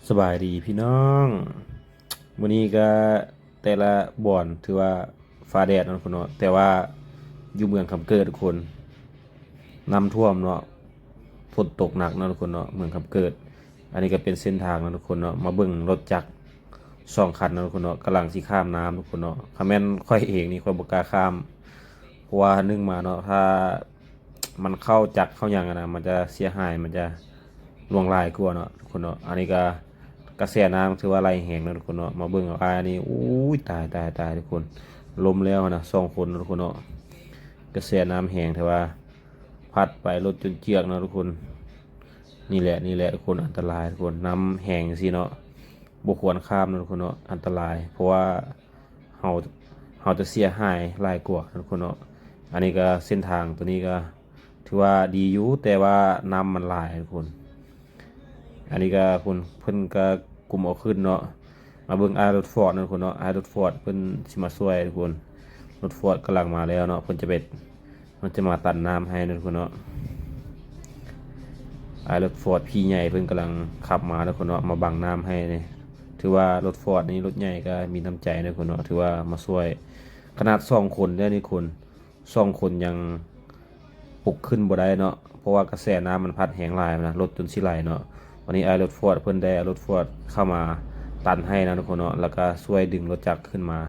สบายดีพี่น้องวันนี้ก็แต่ละบ่อนถือว่าฟ้าแดดเนาะทุกคนเนาะแต่ว่าอยู่เมืองคำเกิดทุกคนน้ำท่วมเนาะฝนตกหนักเนาะทุกคนเนาะเมืองคำเกิดอันนี้ก็เป็นเส้นทางเนาะทุกคนเนาะมาเบิ่งรถจักร2 คันเนาะทุกคนเนาะกำลังสิข้ามน้ำทุกคนเนาะคาแม่นค่อยเองนี่ค่อยบ่กล้าข้ามเพราะว่านึงมาเนาะถ้ามันเข้าจักรเข้าหยังอะนะมันจะเสียหายมันจะล่วงลายกลัวาเนาะทุกคนเนาะอันนี้ก็กระแสน้ำถือว่าไหลแห้งเนาะทุกคนเนาะมาเบิ่งเอาอันนี้อู้ยตายทุกคนลมแล้วนะ2 คนเนาะทุกคนเนาะกระแสน้ำแห้งแต่ว่าพัดไปรถจนเจือกเนาะทุกคนนี่แหละทุกคนอันตรายทุกคนน้ำแห้งสิเนาะบ่ควรข้ามเนาะทุกคนเนาะอันตรายเพราะว่าเฮาเฮาจะเสียหายหลายกว่าทุกคนเนาะอันนี้ก็เส้นทางตัวนี้ก็ถือว่าดีอยู่แต่ว่าน้ำมันหลายทุกคน อันนี้ก็คุณเพิ่นก็กลุ่มเอาขึ้นเนาะมาเบิ่งรถฟอร์ดนะทุกคนเนาะรถฟอร์ดเพิ่นสิมาช่วยทุกคนรถฟอร์ดกำลังมาแล้วเนาะเพิ่นจะไปมันจะมาตัดน้ำให้นะทุกคนเนาะรถฟอร์ดพี่ใหญ่เพิ่นกำลังขับมาทุกคนเนาะมาบังน้ำให้นี่ถือว่ารถฟอร์ดนี่รถใหญ่ก็มีน้ำใจนะทุกคนเนาะถือว่ามาช่วยขนาด2 คนได้นี่คน2 คนยังปลุกขึ้นบ่ได้เนาะเพราะว่ากระแสน้ำมันพัดแรงหลายนะรถจนสิไหลเนาะ วันนี้รถฟอร์ดเพิ่นได้รถฟอร์ดเข้ามาตันให้นะทุกคนเนาะแล้วก็ช่วยดึงรถจักรขึ้นมา